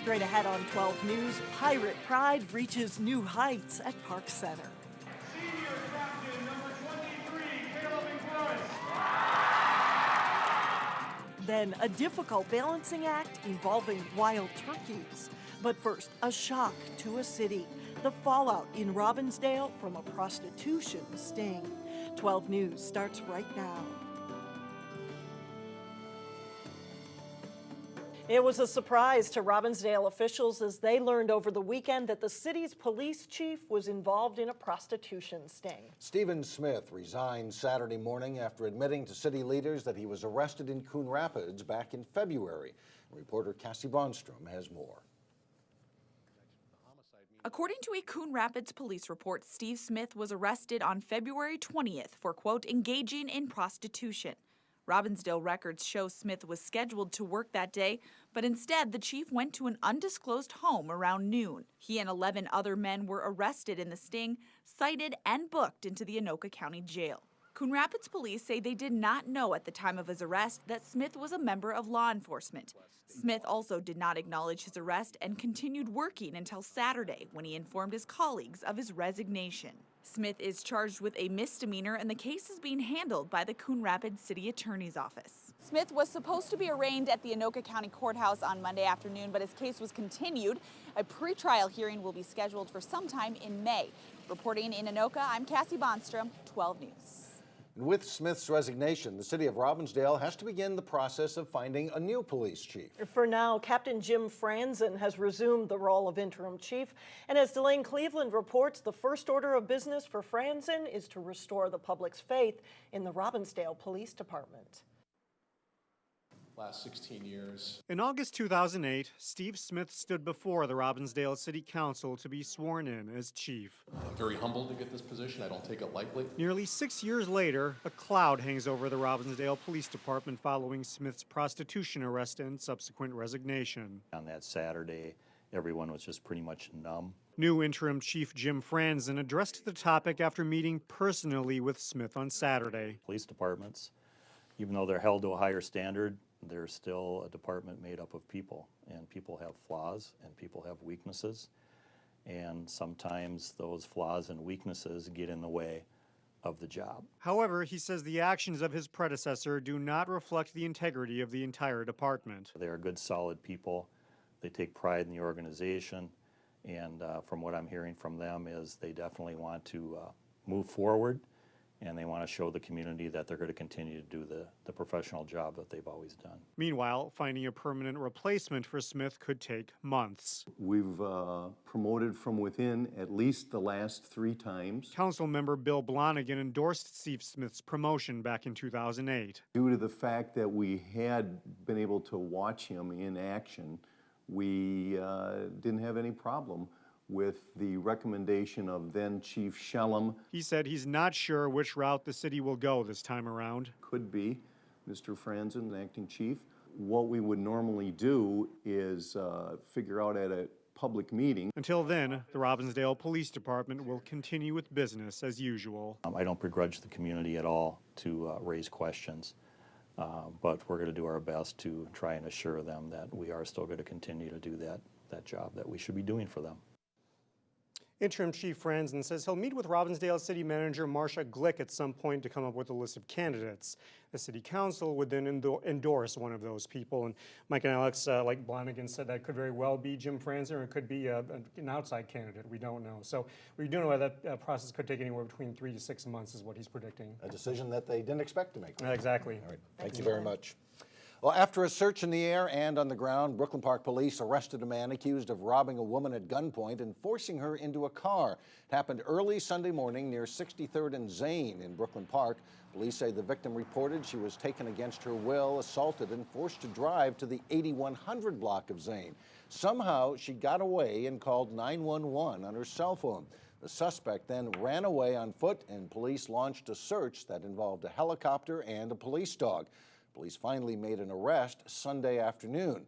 Straight ahead on 12 News, Pirate Pride reaches new heights at Park Center. Senior captain number 23, Caleb Morris. Then a difficult balancing act involving wild turkeys. But first, a shock to a city. The fallout in Robbinsdale from a prostitution sting. 12 News starts right now. It was a surprise to Robbinsdale officials as they learned over the weekend that the city's police chief was involved in a prostitution sting. Stephen Smith resigned Saturday morning after admitting to city leaders that he was arrested in Coon Rapids back in February. Reporter Cassie Bonstrom has more. According to a Coon Rapids police report, Steve Smith was arrested on February 20th for, quote, engaging in prostitution. Robbinsdale records show Smith was scheduled to work that day, but instead the chief went to an undisclosed home around noon. He and 11 other men were arrested in the sting, cited and booked into the Anoka County Jail. Coon Rapids police say they did not know at the time of his arrest that Smith was a member of law enforcement. Smith also did not acknowledge his arrest and continued working until Saturday when he informed his colleagues of his resignation. Smith is charged with a misdemeanor and the case is being handled by the Coon Rapids City Attorney's Office. Smith was supposed to be arraigned at the Anoka County Courthouse on Monday afternoon, but his case was continued. A pretrial hearing will be scheduled for sometime in May. Reporting in Anoka, I'm Cassie Bonstrom, 12 News. With Smith's resignation, the city of Robbinsdale has to begin the process of finding a new police chief. For now, Captain Jim Franzen has resumed the role of interim chief. And as Delane Cleveland reports, the first order of business for Franzen is to restore the public's faith in the Robbinsdale Police Department. Last 16 years. In August 2008, Steve Smith stood before the Robbinsdale City Council to be sworn in as chief. I'm very humbled to get this position. I don't take it lightly. Nearly 6 years later, a cloud hangs over the Robbinsdale Police Department following Smith's prostitution arrest and subsequent resignation. On that Saturday, everyone was just pretty much numb. New interim chief Jim Franzen addressed the topic after meeting personally with Smith on Saturday. Police departments, even though they're held to a higher standard, they're still a department made up of people, and people have flaws and people have weaknesses, and sometimes those flaws and weaknesses get in the way of the job. However, he says the actions of his predecessor do not reflect the integrity of the entire department. They are good, solid people. They take pride in the organization, and from what I'm hearing from them is they definitely want to move forward, and they want to show the community that they're going to continue to do the professional job that they've always done. Meanwhile, finding a permanent replacement for Smith could take months. We've promoted from within at least the last 3 times. Councilmember Bill Blonigan endorsed Steve Smith's promotion back in 2008. Due to the fact that we had been able to watch him in action, we didn't have any problem with the recommendation of then Chief Shellum. He said he's not sure which route the city will go this time around. Could be Mr. Franzen, the acting chief. What we would normally do is figure out at a public meeting. Until then, the Robbinsdale Police Department will continue with business as usual. I don't begrudge the community at all to raise questions, but we're going to do our best to try and assure them that we are still going to continue to do that job that we should be doing for them. Interim Chief Franzen says he'll meet with Robbinsdale City Manager Marcia Glick at some point to come up with a list of candidates. The City Council would then endorse one of those people. And Mike and Alex, like Blonigan said, that could very well be Jim Franzen, or it could be an outside candidate. We don't know. So we do know that process could take anywhere between 3 to 6 months is what he's predicting. A decision that they didn't expect to make. Exactly. All right. Thank you very much. Well, after a search in the air and on the ground, Brooklyn Park police arrested a man accused of robbing a woman at gunpoint and forcing her into a car. It happened early Sunday morning near 63rd and Zane in Brooklyn Park. Police say the victim reported she was taken against her will, assaulted, and forced to drive to the 8100 block of Zane. Somehow, she got away and called 911 on her cell phone. The suspect then ran away on foot, and police launched a search that involved a helicopter and a police dog. Police finally made an arrest Sunday afternoon.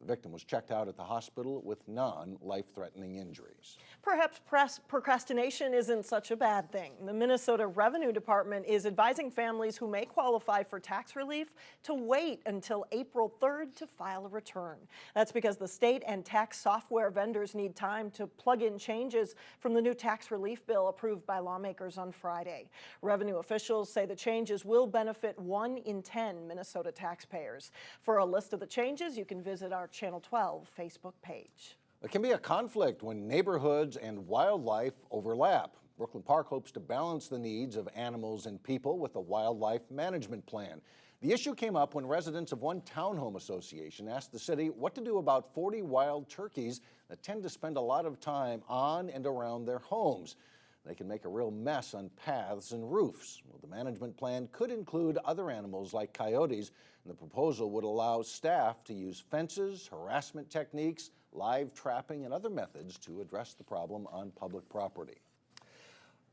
The victim was checked out at the hospital with non-life-threatening injuries. Perhaps procrastination isn't such a bad thing. The Minnesota Revenue Department is advising families who may qualify for tax relief to wait until April 3rd to file a return. That's because the state and tax software vendors need time to plug in changes from the new tax relief bill approved by lawmakers on Friday. Revenue officials say the changes will benefit 1 in 10 Minnesota taxpayers. For a list of the changes, you can visit our Channel 12 Facebook page. It can be a conflict when neighborhoods and wildlife overlap. Brooklyn Park hopes to balance the needs of animals and people with a wildlife management plan. The issue came up when residents of one townhome association asked the city what to do about 40 wild turkeys that tend to spend a lot of time on and around their homes. They can make a real mess on paths and roofs. Well, the management plan could include other animals like coyotes, and the proposal would allow staff to use fences, harassment techniques, live trapping, and other methods to address the problem on public property.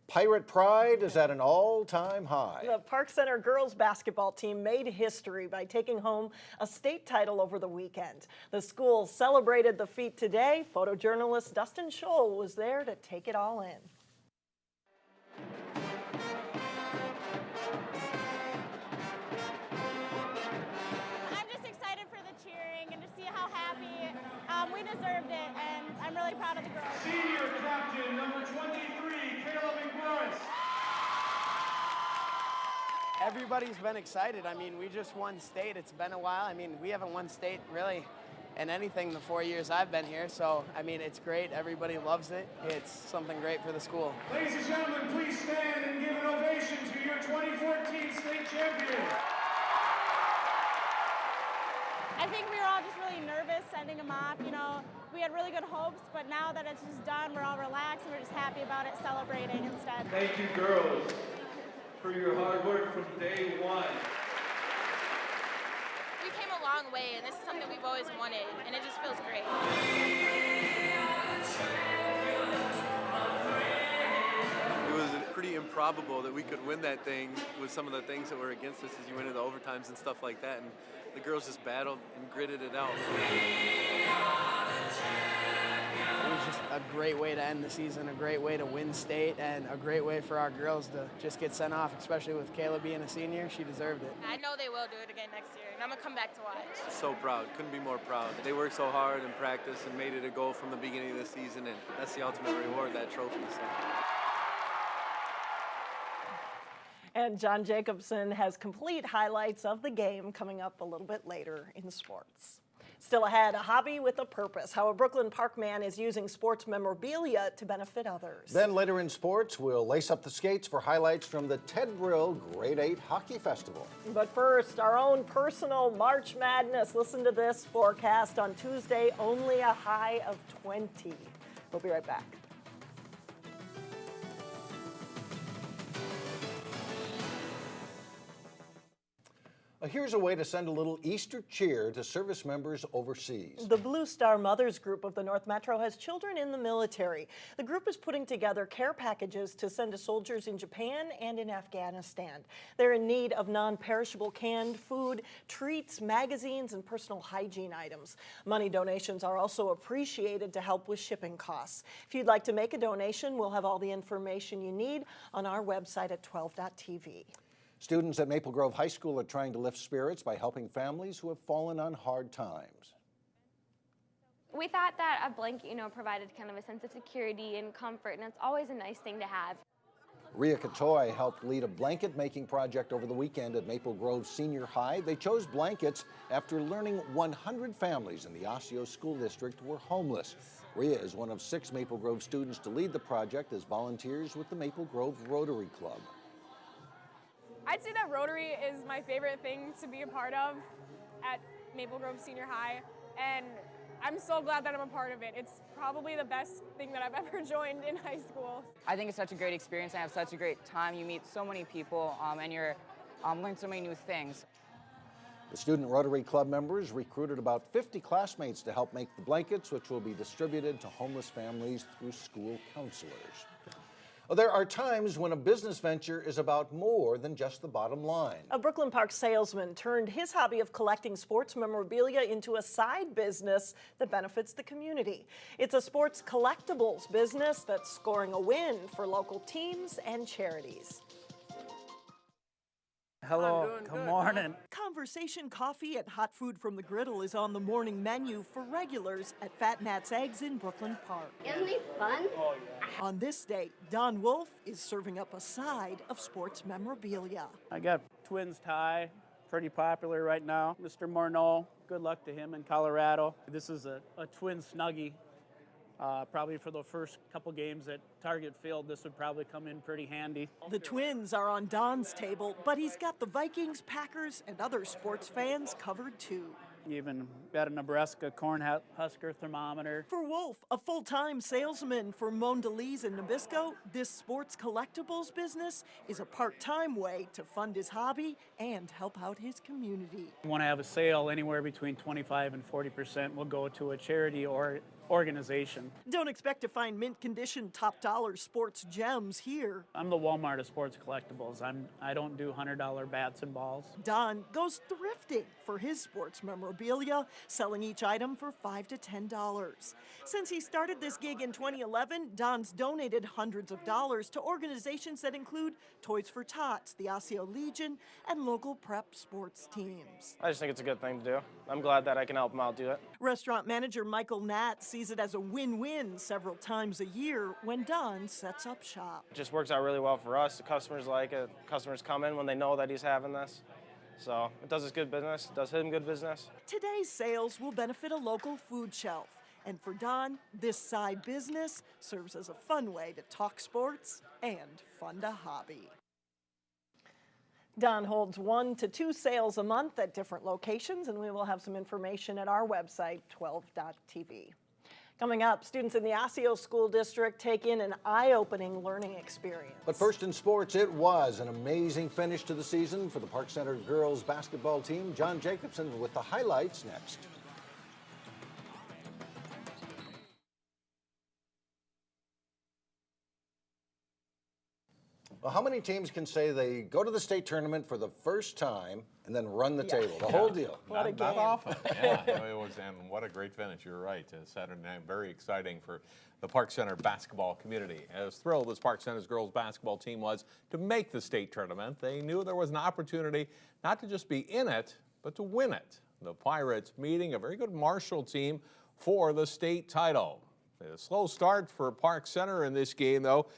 Pirate pride is at an all-time high. The Park Center girls basketball team made history by taking home a state title over the weekend. The school celebrated the feat today. Photojournalist Dustin Scholl was there to take it all in. I'm just excited for the cheering and to see how happy we deserved it, and I'm really proud of the girls. Senior captain number 23, Caleb. Everybody's been excited. I mean, we just won state. It's been a while. I mean, we haven't won state really in anything the 4 years I've been here. So, I mean, it's great. Everybody loves it. It's something great for the school. Ladies and gentlemen, please stand and give an ovation to your 2014 state champion. I think we were all just really nervous sending them off. You know, we had really good hopes, but now that it's just done, we're all relaxed and we're just happy about it, celebrating instead. Thank you, girls, for your hard work from day one. We came a long way, and this is something we've always wanted, and it just feels great. It was pretty improbable that we could win that thing with some of the things that were against us as you went into overtimes and stuff like that, and the girls just battled and gritted it out. It was just a great way to end the season, a great way to win state, and a great way for our girls to just get sent off, especially with Kayla being a senior. She deserved it. I know they will do it again next year, and I'm going to come back to watch. So proud, couldn't be more proud. They worked so hard in practice and made it a goal from the beginning of the season, and that's the ultimate reward, that trophy. So. And John Jacobson has complete highlights of the game coming up a little bit later in sports. Still ahead, a hobby with a purpose, how a Brooklyn Park man is using sports memorabilia to benefit others. Then later in sports, we'll lace up the skates for highlights from the Ted Brill Grade 8 Hockey Festival. But first, our own personal March Madness. Listen to this forecast on Tuesday, only a high of 20. We'll be right back. Here's a way to send a little Easter cheer to service members overseas. The Blue Star Mothers Group of the North Metro has children in the military. The group is putting together care packages to send to soldiers in Japan and in Afghanistan. They're in need of non-perishable canned food, treats, magazines, and personal hygiene items. Money donations are also appreciated to help with shipping costs. If you'd like to make a donation, we'll have all the information you need on our website at 12.tv. Students at Maple Grove High School are trying to lift spirits by helping families who have fallen on hard times. We thought that a blanket, provided kind of a sense of security and comfort, and it's always a nice thing to have. Rhea Katoy helped lead a blanket making project over the weekend at Maple Grove Senior High. They chose blankets after learning 100 families in the Osseo School District were homeless. Rhea is one of 6 Maple Grove students to lead the project as volunteers with the Maple Grove Rotary Club. I'd say that Rotary is my favorite thing to be a part of at Maple Grove Senior High, and I'm so glad that I'm a part of it. It's probably the best thing that I've ever joined in high school. I think it's such a great experience. I have such a great time. You meet so many people, and you're learn so many new things. The Student Rotary Club members recruited about 50 classmates to help make the blankets, which will be distributed to homeless families through school counselors. Well, there are times when a business venture is about more than just the bottom line. A Brooklyn Park salesman turned his hobby of collecting sports memorabilia into a side business that benefits the community. It's a sports collectibles business that's scoring a win for local teams and charities. Hello, good morning. Conversation coffee and hot food from the griddle is on the morning menu for regulars at Fat Nat's Eggs in Brooklyn Park. Isn't it fun? Oh, yeah. On this day, Don Wolf is serving up a side of sports memorabilia. I got Twins tie, pretty popular right now. Mr. Morneau, good luck to him in Colorado. This is a Twin Snuggie. Probably for the first couple games at Target Field, this would probably come in pretty handy. The Twins are on Don's table, but he's got the Vikings, Packers, and other sports fans covered too. Even got a Nebraska Cornhusker thermometer. For Wolf, a full-time salesman for Mondelez and Nabisco, this sports collectibles business is a part-time way to fund his hobby and help out his community. We want to have a sale anywhere between 25 and 40% will go to a charity or organization. Don't expect to find mint-condition, top-dollar sports gems here. I'm the Walmart of sports collectibles. I don't do $100 bats and balls. Don goes thrifting for his sports memorabilia, selling each item for $5 to $10. Since he started this gig in 2011, Don's donated hundreds of dollars to organizations that include Toys for Tots, the Osseo Legion, and local prep sports teams. I just think it's a good thing to do. I'm glad that I can help him out do it. Restaurant manager Michael Natt sees it as a win-win several times a year when Don sets up shop. It just works out really well for us. The customers like it. Customers come in when they know that he's having this. So it does us good business, it does him good business. Today's sales will benefit a local food shelf. And for Don, this side business serves as a fun way to talk sports and fund a hobby. Don holds 1 to 2 sales a month at different locations, and we will have some information at our website, 12.tv. Coming up, students in the Osseo School District take in an eye-opening learning experience. But first in sports, it was an amazing finish to the season for the Park Center girls basketball team. John Jacobson with the highlights next. Well, how many teams can say they go to the state tournament for the first time and then run the table? The whole deal. What a game. Not often. Yeah, it was, and what a great finish. You're right. Saturday night, very exciting for the Park Center basketball community. As thrilled as Park Center's girls basketball team was to make the state tournament, they knew there was an opportunity not to just be in it, but to win it. The Pirates meeting a very good Marshall team for the state title. A slow start for Park Center in this game, though.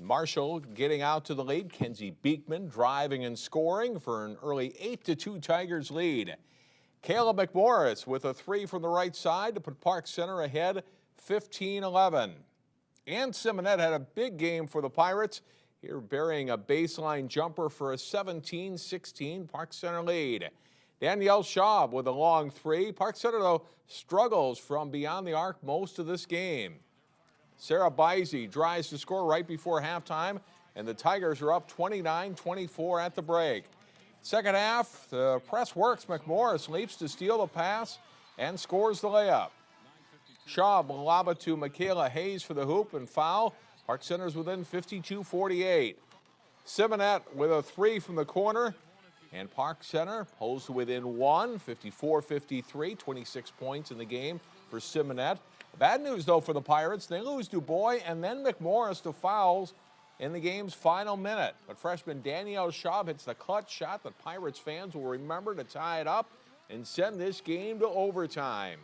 Marshall getting out to the lead. Kenzie Beekman driving and scoring for an early 8-2 Tigers lead. Kayla McMorris with a 3 from the right side to put Park Center ahead 15-11. And Simonette had a big game for the Pirates, here burying a baseline jumper for a 17-16 Park Center lead. Danielle Schaub with a long 3. Park Center, though, struggles from beyond the arc most of this game. Sarah Bizey drives to score right before halftime, and the Tigers are up 29-24 at the break. Second half, the press works. McMorris leaps to steal the pass and scores the layup. Schaub will lob it to Michaela Hayes for the hoop and foul. Park Center's within 52-48. Simonette with a 3 from the corner, and Park Center pulls to within 1, 54-53, 26 points in the game for Simonette. Bad news, though, for the Pirates. They lose Dubois and then McMorris to fouls in the game's final minute. But freshman Danielle Schaub hits the clutch shot that Pirates fans will remember to tie it up and send this game to overtime.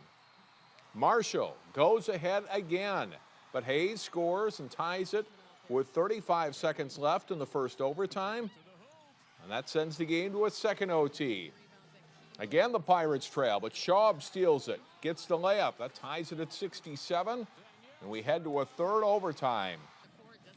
Marshall goes ahead again, but Hayes scores and ties it with 35 seconds left in the first overtime. And that sends the game to a second OT. Again, the Pirates trail, but Schaub steals it, gets the layup. That ties it at 67, and we head to a third overtime.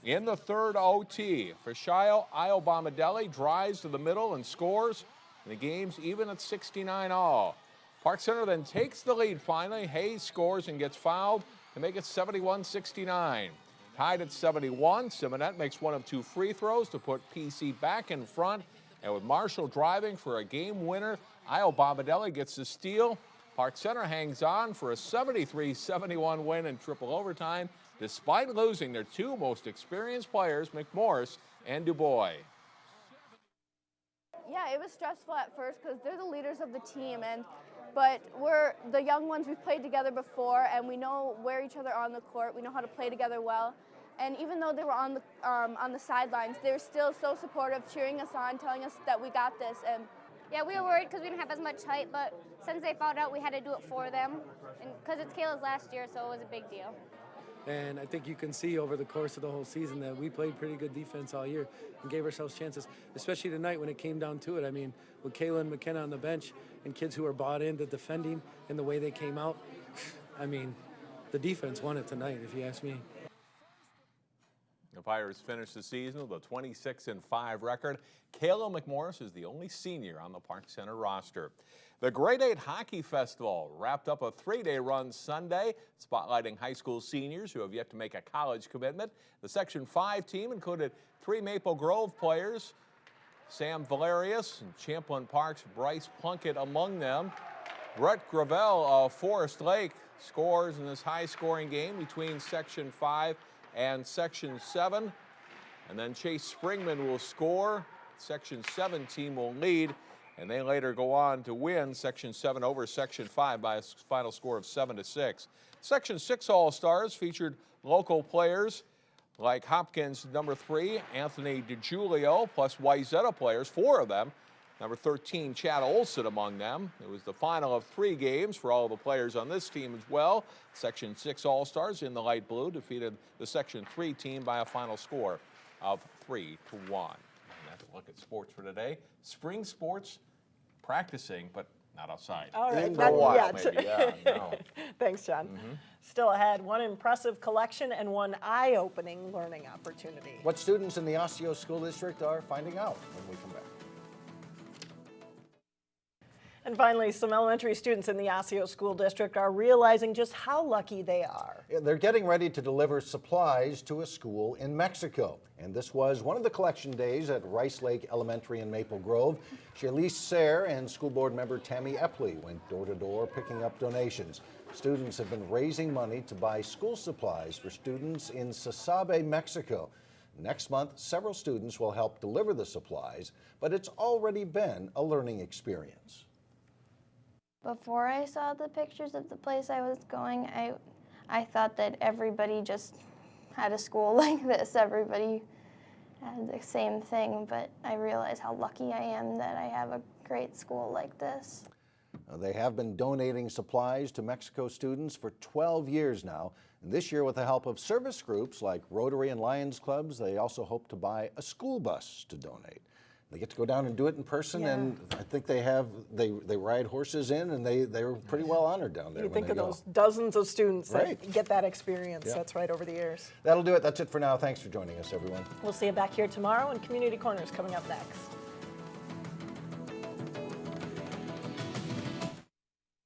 In the third OT, Fashayo Iobomadelli drives to the middle and scores, and the game's even at 69-all. Park Center then takes the lead finally. Hayes scores and gets fouled to make it 71-69. Tied at 71, Simonette makes one of 2 free throws to put PC back in front, and with Marshall driving for a game winner, Iobomadelli gets the steal. Park Center hangs on for a 73-71 win in triple overtime, despite losing their two most experienced players, McMorris and Dubois. Yeah, it was stressful at first because they're the leaders of the team, but we're the young ones. We've played together before, and we know where each other are on the court. We know how to play together well. And even though they were on the sidelines, they were still so supportive, cheering us on, telling us that we got this. And yeah, we were worried because we didn't have as much height, but since they found out, we had to do it for them, and because it's Kayla's last year, so it was a big deal. And I think you can see over the course of the whole season that we played pretty good defense all year and gave ourselves chances, especially tonight when it came down to it. I mean, with Kayla and McKenna on the bench and kids who are bought into defending and the way they came out, I mean, the defense won it tonight, if you ask me. The Pirates finished the season with a 26-5 record. Kayla McMorris is the only senior on the Park Center roster. The Grade 8 Hockey Festival wrapped up a 3-day run Sunday, spotlighting high school seniors who have yet to make a college commitment. The Section 5 team included 3 Maple Grove players, Sam Valerius and Champlain Park's Bryce Plunkett among them. Brett Gravel of Forest Lake scores in this high-scoring game between Section 5 and Section 7. And then Chase Springman will score. Section 7 team will lead, and they later go on to win Section 7 over Section 5 by a final score of 7-6. Section 6 All-Stars featured local players like Hopkins number 3, Anthony DiGiulio, plus Wayzata players, 4 of them. Number 13, Chad Olson among them. It was the final of 3 games for all the players on this team as well. Section 6 All-Stars in the light blue defeated the Section 3 team by a final score of 3-1. And that's a look at sports for today. Spring sports practicing, but not outside. All right. For a while, yeah, maybe. Yeah, no. Thanks, John. Still ahead, one impressive collection and one eye-opening learning opportunity. What students in the Osseo School District are finding out when we come back. And finally, some elementary students in the Osseo School District are realizing just how lucky they are. They're getting ready to deliver supplies to a school in Mexico. And this was one of the collection days at Rice Lake Elementary in Maple Grove. Charlize Sayre and school board member Tammy Epley went door to door picking up donations. Students have been raising money to buy school supplies for students in Sasabe, Mexico. Next month, several students will help deliver the supplies, but it's already been a learning experience. Before I saw the pictures of the place I was going, I thought that everybody just had a school like this. Everybody had the same thing, but I realize how lucky I am that I have a great school like this. They have been donating supplies to Mexico students for 12 years now. And this year, with the help of service groups like Rotary and Lions Clubs, they also hope to buy a school bus to donate. They get to go down and do it in person, and I think they ride horses in, and they were pretty well honored down there. You when think they of go. those dozens of students Right. that get that experience. Yeah. That's right, over the years. That'll do it. That's it for now. Thanks for joining us, everyone. We'll see you back here tomorrow, and Community Corner is coming up next.